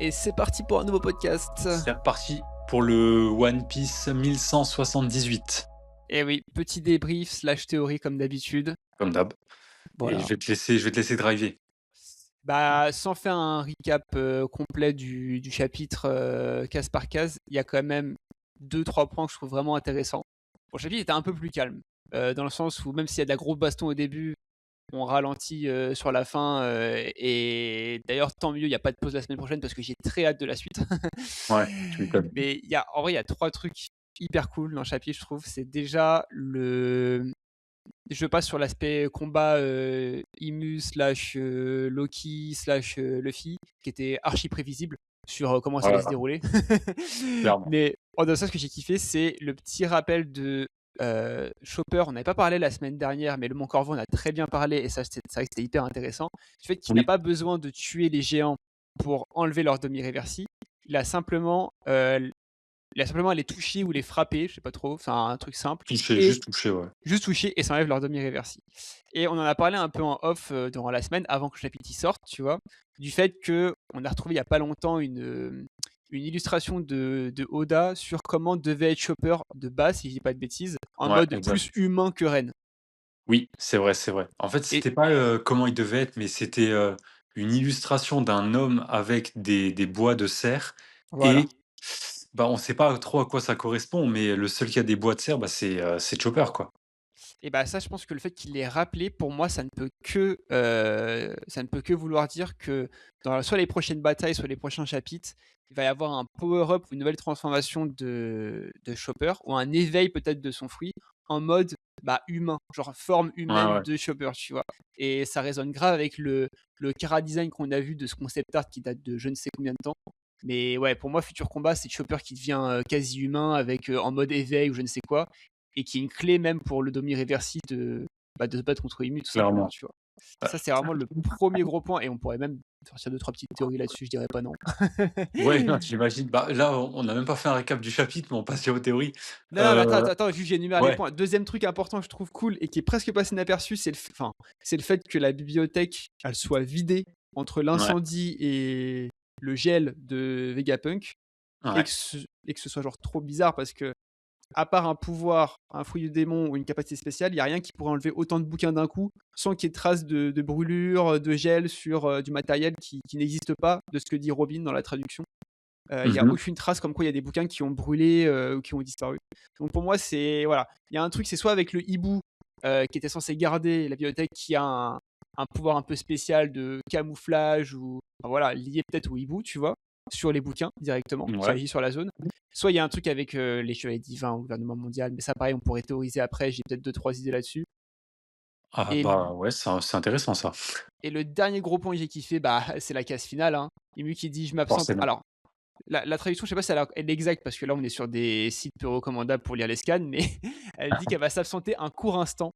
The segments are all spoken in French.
Et c'est parti pour un nouveau podcast. C'est reparti pour le One Piece 1178, Et oui, petit débrief slash théorie comme d'habitude. comme d'hab. Et Voilà. je vais te laisser driver. Bah, sans faire un recap complet du chapitre case par case, il y a quand même deux, trois points que je trouve vraiment intéressants. Bon, le chapitre était un peu plus calme, dans le sens où même s'il y a de la grosse baston au début, on ralentit sur la fin. Et d'ailleurs, tant mieux, il n'y a pas de pause la semaine prochaine parce que j'ai très hâte de la suite. Ouais, tu m'étonnes. Mais en vrai, il y a trois trucs hyper cool dans le chapitre, je trouve. C'est déjà le. Je passe sur l'aspect combat Imu slash Loki slash Luffy, qui était archi prévisible sur comment ça allait se Voilà, dérouler. clairement. Mais en dehors de ça, ce que j'ai kiffé, c'est le petit rappel de Chopper. On n'avait pas parlé la semaine dernière, mais le Mont Corvo en a très bien parlé, et ça, c'est vrai que c'était hyper intéressant. Du fait qu'il n'a Oui, pas besoin de tuer les géants pour enlever leur demi-réversi. Il a simplement à les toucher ou les frapper, je sais pas trop, enfin un truc simple, touché, et juste touché, ouais. juste toucher et ça enlève leur demi-réversi. Et on en a parlé un peu en off durant la semaine, avant que le chapitre y sorte, tu vois, du fait que on a retrouvé il y a pas longtemps une illustration de Oda sur comment devait être Chopper de base, si je dis pas de bêtises, en Ouais, mode exact. plus humain que Ren. Oui, c'est vrai, c'est vrai. En fait, Et c'était pas, comment il devait être, mais c'était, une illustration d'un homme avec des bois de serre voilà. et bah, on sait pas trop à quoi ça correspond, mais le seul qui a des bois de serre, bah, c'est Chopper, quoi. Et bah ça, je pense que le fait qu'il l'ait rappelé, pour moi, ça ne peut que vouloir dire que dans soit les prochaines batailles, soit les prochains chapitres, il va y avoir un power-up ou une nouvelle transformation de Chopper, ou un éveil peut-être de son fruit, en mode bah, humain, genre forme Ouais, humaine ouais. de Chopper, tu vois. Et ça résonne grave avec le chara design qu'on a vu de ce concept art qui date de je ne sais combien de temps. Mais ouais, pour moi, Futur Combat, c'est Chopper qui devient quasi humain avec en mode éveil ou je ne sais quoi, et qui est une clé même pour le Domi Reversi de se battre contre Imu tout simplement, Clairement. tu vois. Ouais. Ça, c'est vraiment le premier gros point, et on pourrait même sortir deux, trois petites théories là-dessus, je dirais pas non. Ouais, non, j'imagine. Bah, là, on n'a même pas fait un récap du chapitre, mais on passe aux théories. Non, non, mais attends, Heu, attends, attends, juste j'énumère les ouais, points. Deuxième truc important que je trouve cool et qui est presque passé inaperçu, c'est le fait que la bibliothèque, elle soit vidée entre ouais, l'incendie et le gel de Vegapunk, et ouais. que ce soit genre trop bizarre parce que à part un pouvoir, un fruit du démon ou une capacité spéciale, il n'y a rien qui pourrait enlever autant de bouquins d'un coup sans qu'il y ait de traces de brûlure, de gel sur du matériel qui n'existe pas, de ce que dit Robin dans la traduction. Il n'y a Mmh. aucune trace comme quoi il y a des bouquins qui ont brûlé ou qui ont disparu. Donc pour moi, c'est. Voilà. Il y a un truc, c'est soit avec le hibou qui était censé garder la bibliothèque, qui a un pouvoir un peu spécial de camouflage ou enfin, voilà, lié peut-être au hibou, tu vois, sur les bouquins directement, qui Ouais. agit sur la zone. Soit il y a un truc avec les chevaliers divins ou le gouvernement mondial, mais ça pareil, on pourrait théoriser après, j'ai peut-être deux, trois idées là-dessus. Ah Et, bah, ouais, c'est intéressant ça, et le dernier gros point que j'ai kiffé, bah, c'est la case finale. Hein. Imu qui dit je m'absente. forcément. Alors, la traduction, je sais pas si elle est exacte parce que là, on est sur des sites peu recommandables pour lire les scans, mais elle dit qu'elle va s'absenter un court instant.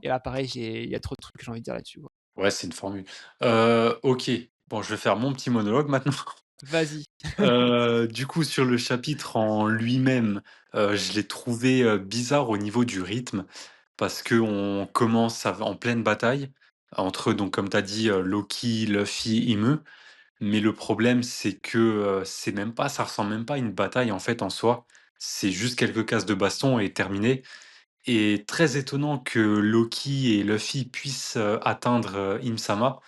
Et là, pareil, il y a trop de trucs que j'ai envie de dire là-dessus. Ouais, c'est une formule. OK. Bon, je vais faire mon petit monologue maintenant. Vas-y. Du coup, sur le chapitre en lui-même, je l'ai trouvé, bizarre au niveau du rythme parce qu'on commence en pleine bataille entre donc comme tu as dit, Loki, Luffy, Ime. Mais le problème, c'est que, c'est même pas ça ressemble même pas à une bataille, en fait, en soi. C'est juste quelques cases de baston et terminé et très étonnant que Loki et Luffy puissent, atteindre, Im-sama,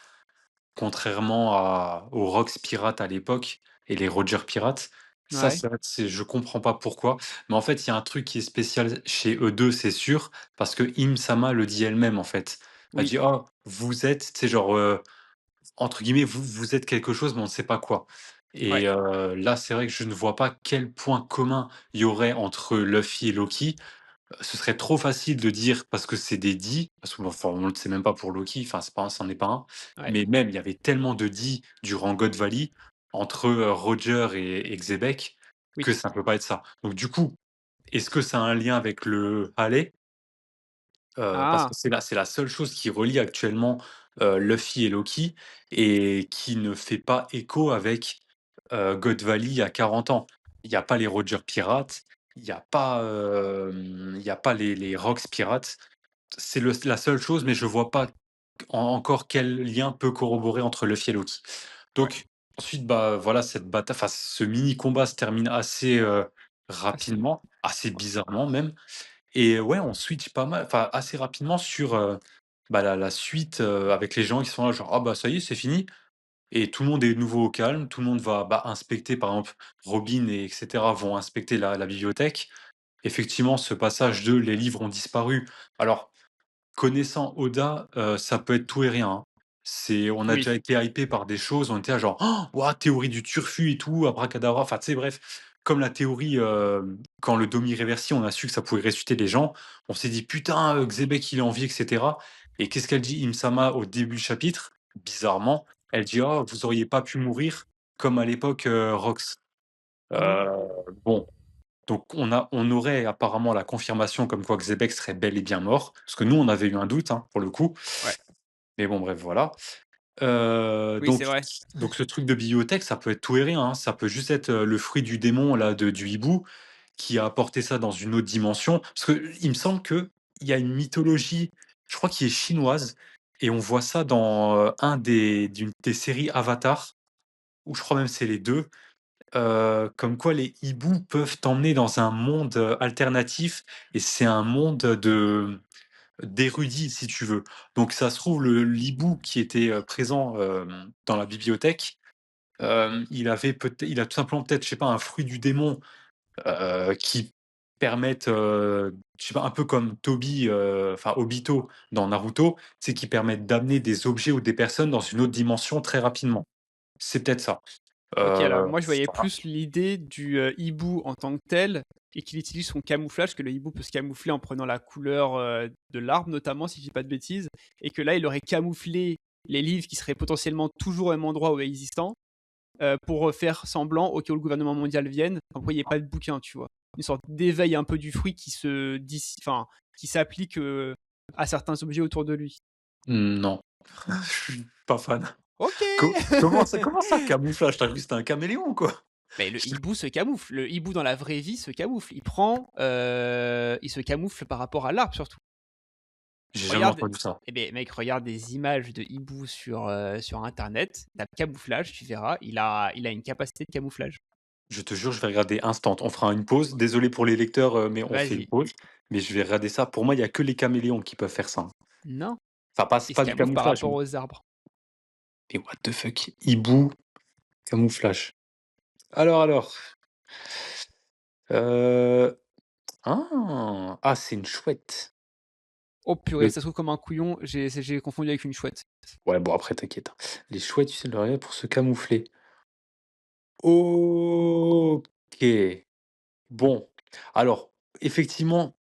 contrairement aux Rocks pirates à l'époque et les Roger pirates. Ça, Ouais. c'est vrai que je comprends pas pourquoi, mais en fait, il y a un truc qui est spécial chez eux 2, c'est sûr, parce que Im-sama le dit elle-même, en fait. Elle Oui. dit: «Oh, vous êtes» tu sais, genre, entre guillemets, «vous êtes quelque chose, mais on ne sait pas quoi» Ouais. et là, c'est vrai que je ne vois pas quel point commun il y aurait entre Luffy et Loki. Ce serait trop facile de dire parce que c'est des dits, parce que bon, enfin, on ne le sait même pas pour Loki, enfin, c'est pas c'en est pas un, Ouais. mais même il y avait tellement de dits durant God Valley entre, Roger et Xebec Oui. que ça ne peut pas être ça. Donc du coup, est-ce que ça a un lien avec le Halley? Parce que Ah. c'est la seule chose qui relie actuellement, Luffy et Loki et qui ne fait pas écho avec, God Valley il y a 40 ans. Il y a pas les Roger pirates, il y a pas les Rocks pirates. C'est la seule chose, mais je vois pas encore quel lien peut corroborer entre Luffy et Loki. Ouais. Donc ensuite, bah, voilà, cette bataille enfin, ce mini combat se termine assez, Assez rapidement, assez ouais. bizarrement même et ouais, on switch pas mal enfin, assez rapidement sur, bah, la suite, avec les gens qui sont là genre: «Ah bah, ça y est, c'est fini». Et tout le monde est de nouveau au calme, tout le monde va, bah, inspecter par exemple Robin et cetera vont inspecter la bibliothèque. Effectivement, ce passage de «les livres ont disparu», alors connaissant Oda, ça peut être tout et rien, hein. On a Oui, déjà été hypé par des choses, on était là genre: «Oh, waouh, théorie du turfu et tout, abracadabra», enfin tu sais bref, comme la théorie, quand le Domi Reversi, on a su que ça pouvait ressusciter les gens, on s'est dit: «Putain, Xebec il est en vie» et cetera et qu'est-ce qu'elle dit Im-sama au début du chapitre? Bizarrement, elle dit: «Oh, vous auriez pas pu mourir comme à l'époque, Rox». mmh, Heu, bon, donc on aurait apparemment la confirmation comme quoi Xebec serait bel et bien mort, parce que nous on avait eu un doute, hein, pour le coup. ouais. Mais bon bref voilà. Oui, c'est Donc vrai. ce truc de bibliothèque, ça peut être tout et rien, hein. Ça peut juste être, le fruit du démon là de du hibou qui a apporté ça dans une autre dimension. Parce que il me semble qu'il y a une mythologie, je crois qui est chinoise et on voit ça dans, d'une des séries Avatar, ou je crois même c'est les 2. Comme quoi les hiboux peuvent t'emmener dans un monde, alternatif et c'est un monde d'érudits si tu veux. Donc ça se trouve l'hibou qui était, présent, dans la bibliothèque, il a tout simplement peut-être, je sais pas, un fruit du démon, qui permettent, je sais pas, un peu comme Toby, enfin Obito dans Naruto, c'est qui permettent d'amener des objets ou des personnes dans une autre dimension très rapidement. C'est peut-être ça. OK, alors moi je voyais Voilà. plus l'idée du, hibou en tant que tel et qu'il utilise son camouflage, que le hibou peut se camoufler en prenant la couleur, de l'arbre notamment si je dis pas de bêtises et que là il aurait camouflé les livres qui seraient potentiellement toujours au même endroit où existants, pour, faire semblant au cas où le gouvernement mondial vienne, comme quoi il y ait pas de bouquin, tu vois? Une sorte d'éveil un peu du fruit qui se dis enfin, qui s'applique, à certains objets autour de lui. Non, je suis pas fan. OK! Comment ça camouflage? Tu as cru que c'était un caméléon ou quoi? Mais le Je hibou se camoufle. Le hibou dans la vraie vie se camoufle. Il prend, il se camoufle par rapport à l'arbre surtout. J'ai jamais Regarde, entendu ça. eh beh, mec, regarde des images de hibou sur internet, tape camouflage, tu verras, il a une capacité de camouflage. Je te jure, je vais regarder instant. On fera une pause. Désolé pour les lecteurs, mais on fait une Vas-y. pause. Mais je vais regarder ça. Pour moi, il y a que les caméléons qui peuvent faire ça, hein. Non, Enfin, pas c'est il se pas du camoufle par camouflage, rapport mais aux arbres. what the fuck? Hibou, camouflage. Alors, heu, c'est une chouette. Oh purée, Le ça se trouve comme un couillon, j'ai confondu avec une chouette. Ouais, bon après t'inquiète, hein. Les chouettes utilisent leur oreille pour se camoufler. OK. Bon, alors effectivement,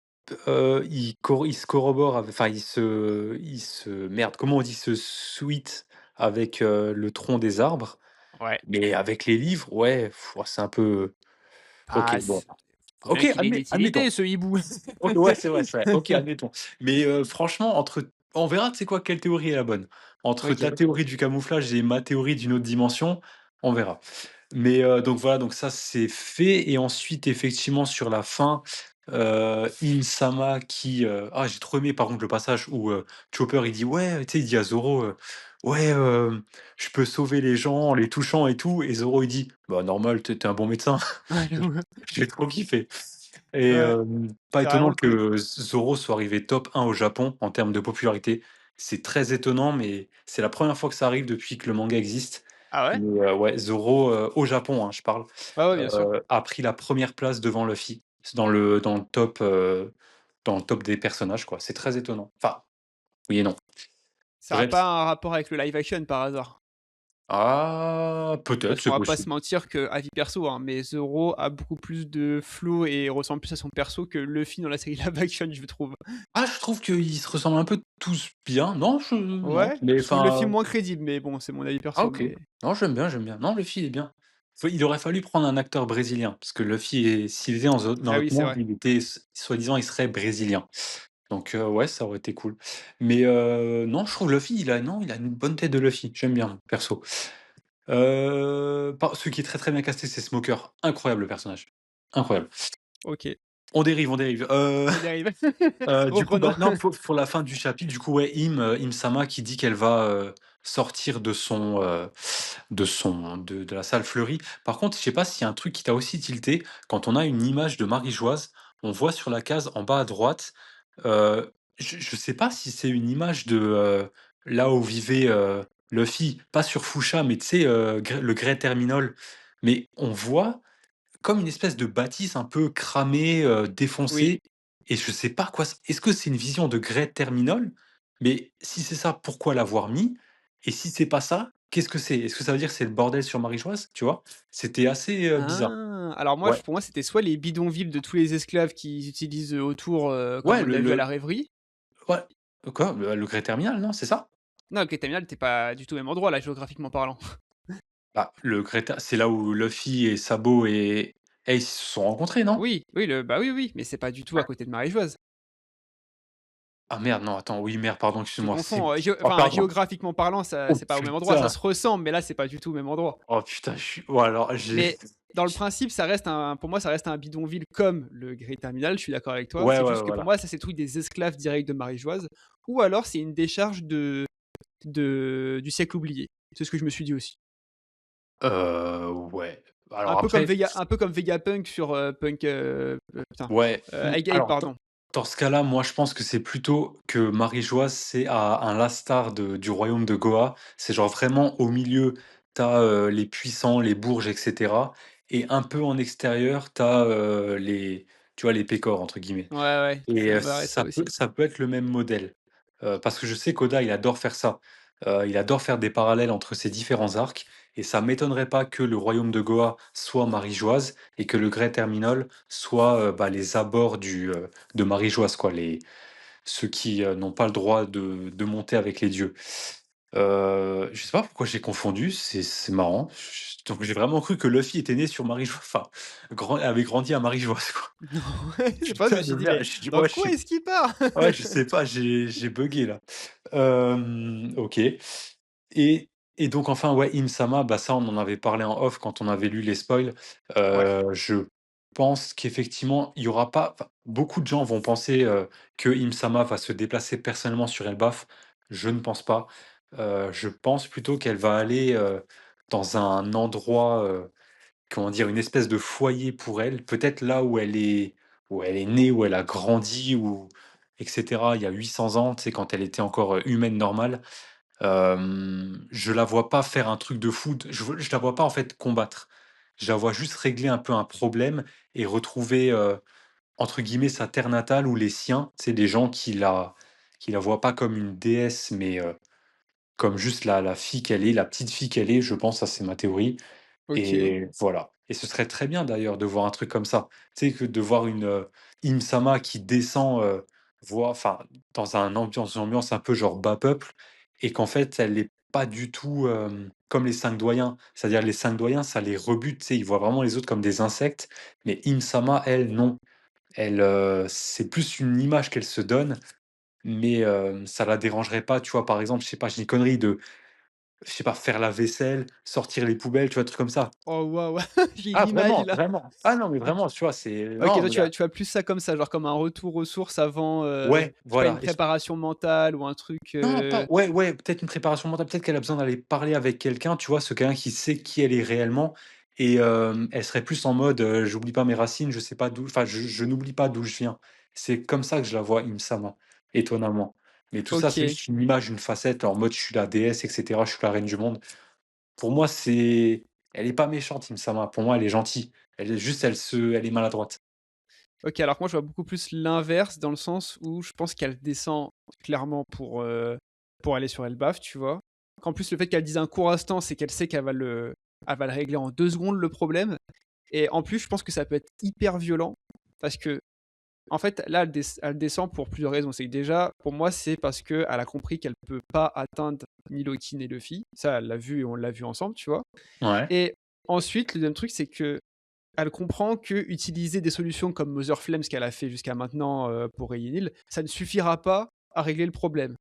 il se corrobore ave enfin il se merde, comment on dit? Se suite avec, le tronc des arbres, Ouais. mais avec les livres, ouais, c'est un peu OK, Ah, bon. faut bien OK, qu'il ait une admettons. utilité ce hibou. OK, ouais, c'est vrai. OK, admettons. Mais, franchement, on verra, tu sais quoi? Quelle théorie est la bonne. Entre ta OK. théorie du camouflage et ma théorie d'une autre dimension, on verra. Mais, donc voilà, donc ça c'est fait et ensuite effectivement sur la fin, Insama qui, j'ai trop aimé par contre le passage où, Chopper il dit: «Ouais», tu sais, il dit à Zoro, «Ouais, je peux sauver les gens en les touchant et tout» et Zoro il dit: «Bah normal, tu es un bon médecin». Ouais, j'avoue. J'ai trop kiffé. Et Ouais, pas étonnant carrément que que Zoro soit arrivé top 1 au Japon en termes de popularité. C'est très étonnant, mais c'est la première fois que ça arrive depuis que le manga existe. ah ouais? Mais ouais, Zoro, au Japon, hein, je parle, Ouais, ouais, bien sûr. a pris la première place devant Luffy. C'est dans le top des personnages, quoi. C'est très étonnant. Enfin, oui et non. Ça a Bref. pas un rapport avec le live action par hasard? Ah, peut-être, Parce qu'on c'est va pas se possible. mentir que avis perso, hein, mais Zoro a beaucoup plus de flow et ressemble plus à son perso que Luffy dans la série live action, je trouve. Ah, je trouve qu'ils se ressemblent un peu tous bien. Non, Ouais, mais je trouve Luffy enfin. moins crédible, mais bon, c'est mon avis Ah perso, OK. mais Non, j'aime bien, j'aime bien. Non, Luffy, il est bien. Il aurait fallu prendre un acteur brésilien, parce que Luffy s'il était dans ah notre oui, c'est monde, vrai. il était soi-disant, il serait brésilien. Donc ouais, ça aurait été cool. Mais non, je trouve Luffy, il a une bonne tête de Luffy. J'aime bien, perso. Ce qui est très, très bien casté, c'est Smoker. Incroyable le personnage. Incroyable. OK, On dérive, on dérive. on y arrive. Du coup, Reprenons. bah, non, pour la fin du chapitre, du coup, ouais, Im-sama qui dit qu'elle va, sortir de la salle fleurie. Par contre, je sais pas s'il y a un truc qui t'a aussi tilté, quand on a une image de Marie-Joise, on voit sur la case en bas à droite, je sais pas si c'est une image de, là où vivait, Luffy, pas sur Fuchsia, mais tu sais, le Great Terminal, mais on voit comme une espèce de bâtisse un peu cramée, Oui. défoncée, et je sais pas quoi c est-ce que c'est une vision de Great Terminal? Mais si c'est ça, pourquoi l'avoir mis? Et si c'est pas ça, qu'est-ce que c'est? Est-ce que ça veut dire que c'est le bordel sur Marie-Joise, tu vois? C'était assez, bizarre. Ah! Alors moi, Ouais, pour moi, c'était soit les bidonvilles de tous les esclaves qu'ils utilisent, autour, comme ouais, on l'a vu à la le rêverie. ouais, quoi? Le Great Terminal, non, c'est ça? Non, le quai terminal, tu pas du tout au même endroit là, géographiquement parlant. Bah, le Great Ter c'est là où Luffy et Sabo et Ace se sont rencontrés, non? Oui, oui, bah, oui, oui, mais c'est pas du tout à côté de Marie-Joise. Ah merde, non, attends, oui, merde, pardon, Tu excuse-moi, c'est confonds, oh pardon. géographiquement parlant, ça Oh c'est pas au même endroit, ça putain! se ressemble, mais là, c'est pas du tout au même endroit. Oh putain, je suis ouais, alors j'ai Mais dans le principe, ça reste pour moi, ça reste un bidonville comme le Grey Terminal, je suis d'accord avec toi. ouais, C'est ouais, juste que pour voilà. moi, ça, c'est le truc des esclaves directs de Marie-Joise ou alors c'est une décharge du siècle oublié. C'est ce que je me suis dit aussi. Ouais. Alors après Un peu comme Vegapunk sur, putain, ouais, Hellgate, alors pardon. dans ce cas-là, moi je pense que c'est plutôt que Marie-Joise, c'est à un lastar du royaume de Goa. C'est genre vraiment au milieu, t'as les puissants, les Bourges et cetera, et un peu en extérieur, t'as les tu vois, «les pécores» entre guillemets. Ouais, ouais, Et ça me paraît ça aussi. ça peut être le même modèle, parce que je sais qu'Oda, il adore faire ça. Il adore faire des parallèles entre ces différents arcs, et ça m'étonnerait pas que le royaume de Goa soit Marie-Joise et que le Great Terminal soit, bah, les abords de Marie-Joise, quoi, ceux qui, n'ont pas le droit de monter avec les dieux. Je sais pas pourquoi j'ai confondu, c'est marrant. Donc j'ai vraiment cru que Luffy était né sur Marie-Joise, enfin, avait grandi à Marie-Joise, quoi. Non, ouais, c'est pas, je me Putain de suis dit: merde, «Mais je suis dans ouais, je quoi sais est-ce qu'il part?» ouais, je sais pas, j'ai buggé là. OK, et donc enfin, ouais, Im-sama, bah, ça, on en avait parlé en off quand on avait lu les spoils. Ouais, Je pense qu'effectivement, il y aura pas enfin, beaucoup de gens vont penser, que Im-sama va se déplacer personnellement sur Elbaf. Je ne pense pas. Je pense plutôt qu'elle va aller, dans un endroit, comment dire? Une espèce de foyer pour elle, peut-être là où elle est née, où elle a grandi, où et cetera, il y a 800 ans, tu sais, quand elle était encore, humaine normale. Je la vois pas faire un truc de fou d je la vois pas, en fait, combattre. Je la vois juste régler un peu un problème et retrouver, entre guillemets, «sa terre natale» ou les siens. C'est des gens qui la voient pas comme une déesse, mais, comme juste la fille qu'elle est, la petite fille qu'elle est, je pense, ça c'est ma théorie. OK, Et voilà, et ce serait très bien d'ailleurs de voir un truc comme ça. Tu sais, que de voir une, Im-sama qui descend, enfin, dans une ambiance un peu genre bas peuple, et qu'en fait elle est pas du tout, comme les 5 doyens. C'est-à-dire les 5 doyens, ça les rebute, tu sais, ils voient vraiment les autres comme des insectes, mais Im-sama, elle, non. Elle, c'est plus une image qu'elle se donne, mais ça la dérangerait pas, tu vois? Par exemple, je sais pas, je dis une connerie, de je sais pas, faire la vaisselle, sortir les poubelles, tu vois? Des trucs comme ça. oh waouh, j'ai une Ah image vraiment, là. vraiment. Ah non, mais OK. vraiment, tu vois? C'est OK, non, toi mais là tu as plus ça comme ça, genre comme un retour aux sources avant, ouais, je sais pas, une voilà, préparation mentale ou un truc, non, pas ouais, ouais, peut-être une préparation mentale, peut-être qu'elle a besoin d'aller parler avec quelqu'un, tu vois? Ce quelqu'un qui sait qui elle est réellement, et elle serait plus en mode, «J'oublie pas mes racines, je sais pas d'où enfin, je n'oublie pas d'où je viens». C'est comme ça que je la vois, Im-sama, étonnamment. Mais tout ça, c'est OK. juste une image, une facette en mode: «Je suis la déesse et cetera, je suis la reine du monde». Pour moi, c'est elle est pas méchante, Im-sama. Pour moi, elle est gentille. Elle est juste, elle est maladroite. OK, alors que moi je vois beaucoup plus l'inverse dans le sens où je pense qu'elle descend clairement pour aller sur Elbaf, tu vois? Qu'en plus le fait qu'elle dise un court instant, c'est qu'elle sait qu'elle va le régler en 2 secondes le problème et en plus je pense que ça peut être hyper violent parce que en fait là elle descend pour plusieurs raisons. C'est que déjà pour moi c'est parce qu'elle a compris qu'elle peut pas atteindre ni Loki ni Luffy. Ça elle l'a vu et on l'a vu ensemble, tu vois? Ouais. Et ensuite le 2e truc c'est que elle comprend que utiliser des solutions comme Mother Flame, ce qu'elle a fait jusqu'à maintenant, pour Eyenil, ça ne suffira pas à régler le problème.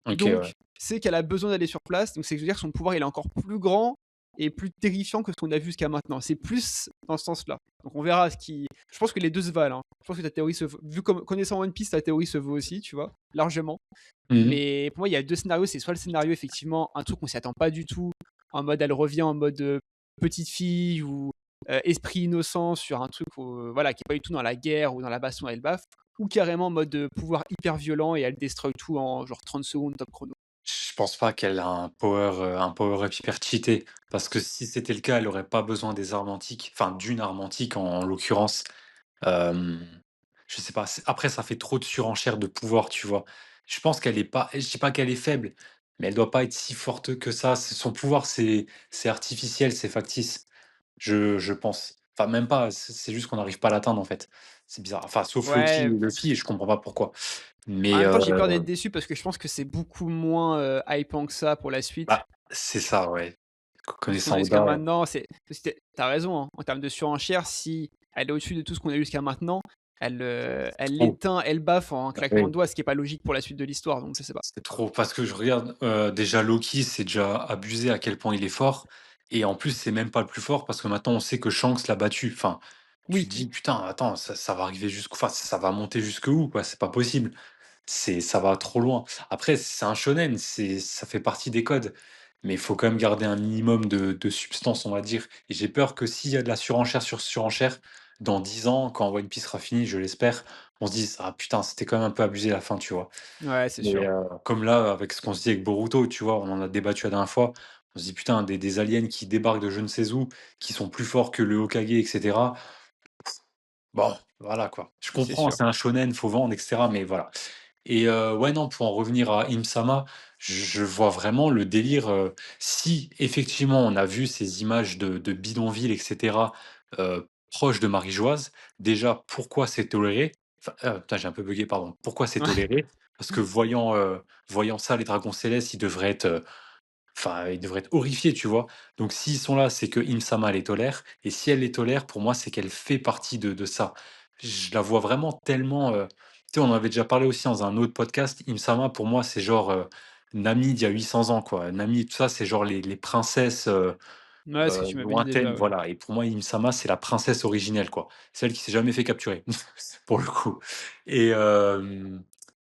OK, Donc, ouais. c'est qu'elle a besoin d'aller sur place, donc c'est que je veux dire que son pouvoir il est encore plus grand et plus terrifiant que ce qu'on a vu jusqu'à maintenant. C'est plus dans ce sens-là. Donc on verra ce qui je pense que les 2 se valent, hein. Je pense que ta théorie se vaut vu comme connaissant One Piece, ta théorie se vaut aussi, tu vois? Largement. Mmh. Mais pour moi, il y a 2 scénarios. C'est soit le scénario effectivement, un truc qu'on s'y attend pas du tout, en mode elle revient en mode, petite fille ou, esprit innocent sur un truc voilà, qui est pas du tout dans la guerre ou dans la baston à Elbaf, ou carrément en mode, pouvoir hyper violent et elle destroy tout en genre 30 secondes top chrono. Je pense pas qu'elle a un power up hyper cheaté, parce que si c'était le cas, elle aurait pas besoin des armes antiques, enfin d'une arme antique en l'occurrence. Hem, je sais pas, après ça fait trop de surenchère de pouvoir, tu vois? Je pense qu'elle est pas je dis pas qu'elle est faible, mais elle doit pas être si forte que ça. Son pouvoir, c'est artificiel, c'est factice, je pense. Enfin même pas, c'est juste qu'on n'arrive pas à l'atteindre en fait. C'est bizarre. Enfin sauf Loki et Ouais, Luffy et je comprends pas pourquoi. en Mais même temps, j'ai peur d'être déçu parce que je pense que c'est beaucoup moins, hypant que ça pour la suite. bah, c'est ça, ouais. Tout ce qu'on a Connaissant eu jusqu'à Oda, maintenant, c'est parce que tu raison, hein, en termes de surenchère, si elle est au-dessus de tout ce qu'on a eu jusqu'à maintenant, elle trop. l'éteint, elle baffe en un claquement Ouais. de doigts, ce qui est pas logique pour la suite de l'histoire, donc je sais pas. C'est trop parce que je regarde, déjà Loki, c'est déjà abusé à quel point il est fort et en plus, c'est même pas le plus fort parce que maintenant on sait que Shanks l'a battu. Enfin, tu te Oui, dis: «Putain, attends, ça va arriver jusqu'où? Enfin, ça va monter jusque où, quoi? C'est pas possible». Ça va trop loin. Après, c'est un shonen, ça fait partie des codes, mais il faut quand même garder un minimum de substance, on va dire et j'ai peur que s'il y a de la surenchère sur surenchère, dans 10 ans, quand One Piece sera fini, je l'espère, on se dise: «Ah putain, c'était quand même un peu abusé la fin», tu vois? ouais, c'est Mais sûr, comme là, avec ce qu'on se dit avec Boruto, tu vois? On en a débattu la dernière fois. On se dit: «Putain, des aliens qui débarquent de je ne sais où, qui sont plus forts que le Hokage et cetera». Bon, voilà quoi. Je c'est comprends, sûr. c'est un shonen, faut vendre et cetera, mais voilà. Et ouais, non, pour en revenir à Im-sama, je vois vraiment le délire, si effectivement on a vu ces images de bidonvilles et cetera, proches de Marie-Joise, déjà pourquoi c'est toléré? Enfin, putain, j'ai un peu buggé, pardon. Pourquoi c'est toléré? Parce que voyant ça, les dragons célestes, ils devraient être, enfin, ils devraient être horrifiés, tu vois? Donc s'ils sont là, c'est que Im-sama les tolère et si elle les tolère, pour moi, c'est qu'elle fait partie de ça. Je la vois vraiment tellement, tu sais, on en avait déjà parlé aussi dans un autre podcast. Im-sama, pour moi, c'est genre, Nami d'il y a 800 ans, quoi. Nami, tout ça, c'est genre les princesses, Ouais, ce que tu m'avais dit lointaines, déjà, ouais. voilà et pour moi, Im-sama, c'est la princesse originelle, quoi. Celle qui s'est jamais fait capturer, pour le coup et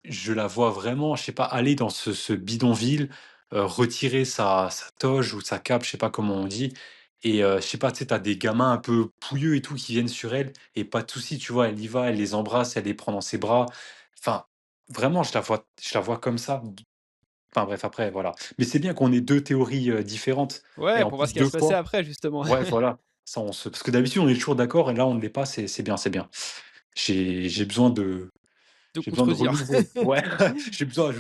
je la vois vraiment, je sais pas, aller dans ce bidonville, retirer sa toge ou sa cape, je sais pas comment on dit et je sais pas, tu sais, tu des gamins un peu pouilleux et tout qui viennent sur elle et pas de souci, tu vois? Elle y va, elle les embrasse, elle les prend dans ses bras. Enfin, vraiment, je la vois comme ça. Enfin bref, après voilà. Mais c'est bien qu'on ait 2 théories, différentes et Ouais, en pour voir plus ce qui va 2 se passer fois. après justement. Ouais, voilà. Ça on se parce que d'habitude on est toujours d'accord et là on ne l'est pas, c'est bien, c'est bien. J'ai besoin de De j'ai besoin de contredire. renouveau. Ouais,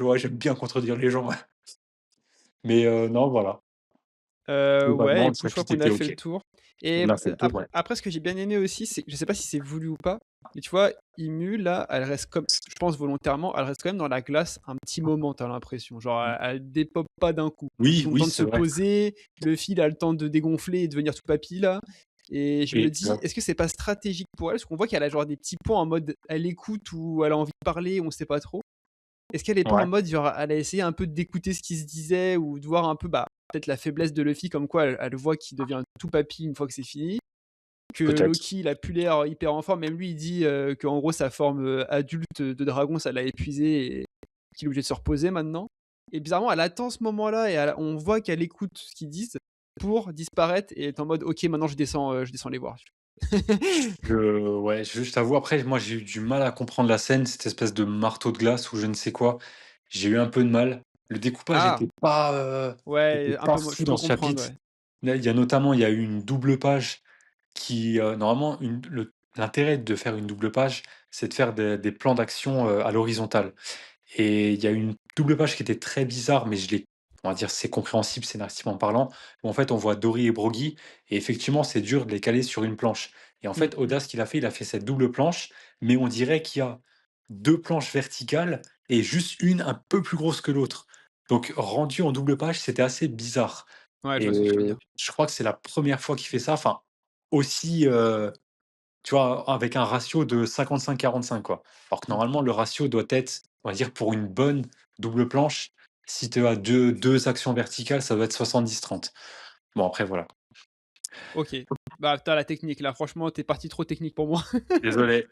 ouais, j'aime bien contredire les gens, ouais. Mais non, voilà. Ouais, Globalement, le écoute, je crois chapitre qu'on était a fait le OK. tour et On a fait le tour, après ouais. après ce que j'ai bien aimé aussi, c'est je sais pas si c'est voulu ou pas, mais tu vois, Imu là, elle reste comme je pense volontairement, elle reste quand même dans la glace un petit moment, tu as l'impression. Genre, elle dépop pas d'un coup. Oui, Ils ont le oui, temps de c'est se vrai. poser, le fil a le temps de dégonfler et devenir tout papy là et je me dis: Exact. «Est-ce que c'est pas stratégique pour elle?» parce qu'on voit qu'elle a genre des petits points en mode elle écoute ou elle a envie de parler, on sait pas trop. Est-ce qu'elle est pas en Ouais, mode, genre, elle a essayé un peu d'écouter ce qui se disait ou de voir un peu, bah, peut-être la faiblesse de Luffy, comme quoi elle voit qu'il devient tout papy une fois que c'est fini, que peut-être. Loki, il a plus l'air hyper en forme. Même lui, il dit qu'en gros, sa forme adulte de dragon, ça l'a épuisé et qu'il est obligé de se reposer maintenant. Et bizarrement, elle attend ce moment-là et on voit qu'elle écoute ce qu'ils disent pour disparaître et être en mode, ok, maintenant je descends les voir. Ouais, je t'avoue, après, moi, j'ai eu du mal à comprendre la scène, cette espèce de marteau de glace ou je ne sais quoi. J'ai eu un peu de mal. Le découpage Ah, était ouais, un pas peu, je fou peux dans ce comprendre, chapitre. ouais. Là, il y a eu une double page qui, normalement, l'intérêt de faire une double page, c'est de faire des plans d'action, à l'horizontale. Et il y a une double page qui était très bizarre, mais on va dire, c'est compréhensible scénaristiquement parlant, où en fait, on voit Dory et Broggy et effectivement, c'est dur de les caler sur une planche et en Mm. fait, Oda, ce qu'il a fait, il a fait cette double planche, mais on dirait qu'il y a 2 planches verticales et juste une un peu plus grosse que l'autre. Donc rendu en double page, c'était assez bizarre Ouais, je et vois ce que tu veux dire. je crois que c'est la première fois qu'il fait ça, enfin, aussi, tu vois, avec un ratio de 55-45 quoi. Alors que Mm. normalement, le ratio doit être, on va dire, pour une bonne double planche, si tu as deux actions verticales, ça doit être 70-30. Bon après voilà. Ok. Bah, tu la technique là, franchement, tu parti trop technique pour moi. Désolé,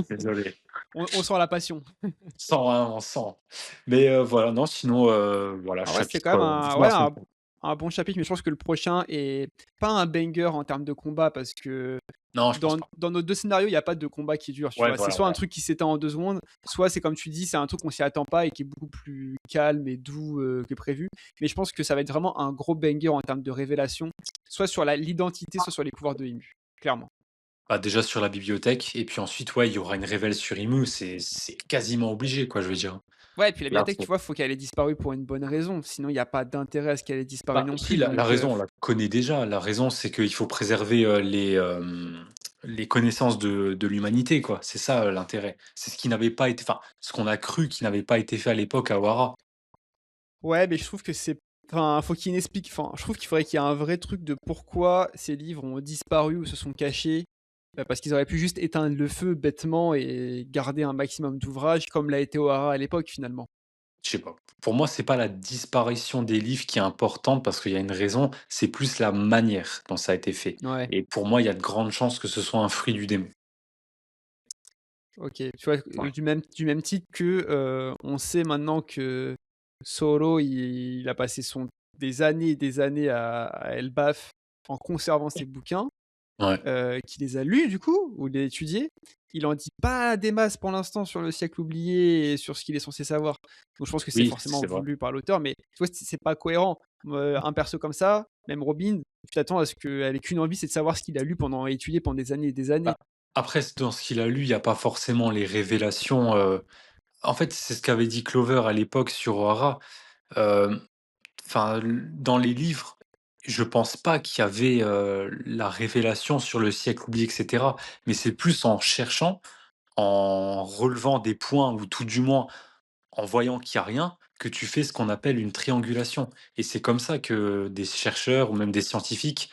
désolé. On sent la passion. Sans, hein, on sent. Mais voilà, non, sinon, voilà, Ah ouais, c'est chapitre, quand même un vivement ouais, la semaine pro. un bon chapitre, mais je pense que le prochain est pas un banger en termes de combat parce que Non, je pense pas. dans nos 2 scénarios, il y a pas de combat qui dure, tu Ouais, vois? C'est voilà, soit un voilà. truc qui s'éteint en 2 secondes, soit c'est comme tu dis, c'est un truc qu'on s'y attend pas et qui est beaucoup plus calme et doux, que prévu. Mais je pense que ça va être vraiment un gros banger en termes de révélation, soit sur l'identité, soit sur les pouvoirs de Emu, clairement. Bah, déjà sur la bibliothèque et puis ensuite, ouais, il y aura une révèle sur Imu, c'est quasiment obligé, quoi, je veux dire. Ouais et puis la Là, bibliothèque, tu faut vois, faut qu'elle ait disparu pour une bonne raison, sinon il y a pas d'intérêt à ce qu'elle ait disparu bah, non si plus la donc raison, on la connaît déjà. La raison, c'est qu'il faut préserver, les connaissances de l'humanité, quoi. C'est ça, l'intérêt. C'est ce qui n'avait pas été enfin, ce qu'on a cru qui n'avait pas été fait à l'époque à Wara. ouais, mais je trouve que c'est enfin, faut qu'il explique enfin, je trouve qu'il faudrait qu'il y ait un vrai truc de pourquoi ces livres ont disparu ou se sont cachés, parce qu'ils auraient pu juste éteindre le feu bêtement et garder un maximum d'ouvrages comme l'a été Ohara à l'époque, finalement. Je sais pas. Pour moi, c'est pas la disparition des livres qui est importante parce qu'il y a une raison, c'est plus la manière dont ça a été fait Ouais, et pour moi, il y a de grandes chances que ce soit un fruit du démon. OK. Tu vois, Voilà. du même titre que, on sait maintenant que Solo, il a passé des années et des années à Elbaf en conservant ses bouquins. Ouais. Qui les a lus du coup, ou les étudiés. Il en dit pas des masses pour l'instant sur le siècle oublié et sur ce qu'il est censé savoir. Donc je pense que c'est Oui, forcément c'est vrai. voulu par l'auteur, mais tu vois, c'est pas cohérent. Un perso comme ça, même Robin, tu t'attends à ce qu'elle ait qu'une envie, c'est de savoir ce qu'il a lu pendant étudié pendant des années et des années. Bah, après dans ce qu'il a lu, il y a pas forcément les révélations, en fait, c'est ce qu'avait dit Clover à l'époque sur Ohara. Hem, enfin, dans les livres, je pense pas qu'il y avait, la révélation sur le siècle oublié et cetera, mais c'est plus en cherchant, en relevant des points ou tout du moins en voyant qu'il y a rien, que tu fais ce qu'on appelle une triangulation et c'est comme ça que des chercheurs ou même des scientifiques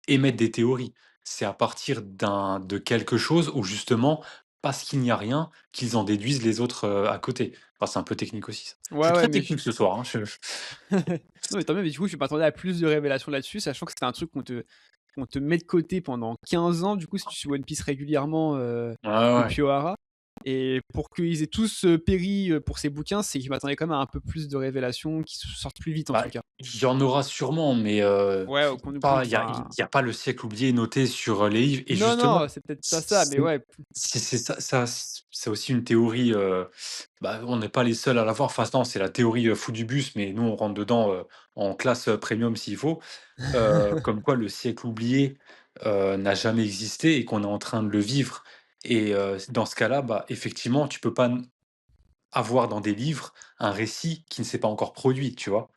émettent des théories. C'est à partir de quelque chose où justement, parce qu'il n'y a rien, qu'ils en déduisent les autres, à côté. Enfin, c'est un peu technique aussi ça. Je Ouais, suis ouais, très mais technique ce soir, hein, je non, mais tant mieux, mais du coup, je m'attendais à plus de révélations là-dessus, sachant que c'était un truc qu'on te met de côté pendant 15 ans, du coup, si tu suis One Piece régulièrement, ouais, ouais. depuis Ohara. Et pour qu'ils aient tous péri pour ces bouquins, c'est que je m'attendais quand même à un peu plus de révélations qui sortent plus vite en Bah, tout cas. il y en aura sûrement, mais Ouais, qu'on nous pas prouve, il y a enfin. il y a pas le siècle oublié noté sur, les livres et Non, justement, non, c'est peut-être pas ça, mais c'est ouais. c'est ça c'est aussi une théorie, bah, on n'est pas les seuls à l'avoir. Enfin non, c'est la théorie, fou du bus, mais nous on rentre dedans, en classe, premium s'il faut. Comme quoi le siècle oublié, n'a jamais existé et qu'on est en train de le vivre et dans ce cas-là, bah, effectivement, tu peux pas avoir dans des livres un récit qui ne s'est pas encore produit, tu vois?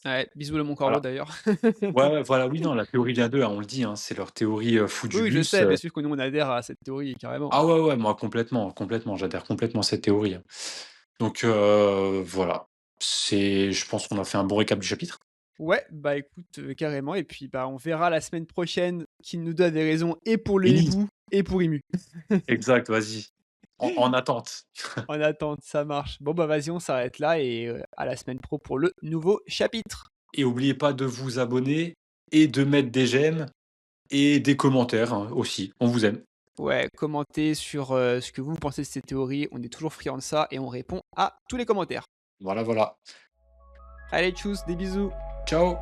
Ouais, bisous le Mont Corleone Voilà. d'ailleurs. Ouais, ouais, voilà, oui, non, la théorie vient d'eux, hein, on le dit, hein, c'est leur théorie, fou Oui, du oui, je bus, sais, bien sûr que nous on adhère à cette théorie carrément. ah ouais, ouais, moi complètement, complètement, j'adhère complètement à cette théorie, hein. Donc voilà, je pense qu'on a fait un bon récap du chapitre. Ouais, bah écoute, carrément et puis, bah, on verra la semaine prochaine qui nous donne des raisons et pour le Oui, hibou et pour Imu. exact, vas-y, en attente. En attente, ça marche. Bon, bah, vas-y, on s'arrête là et à la semaine pro pour le nouveau chapitre. Et oubliez pas de vous abonner et de mettre des j'aime et des commentaires, hein, aussi. On vous aime. Ouais, commentez sur, ce que vous pensez de ces théories, on est toujours friands de ça et on répond à tous les commentaires. Voilà, voilà. Allez tchuss, des bisous. Ciao!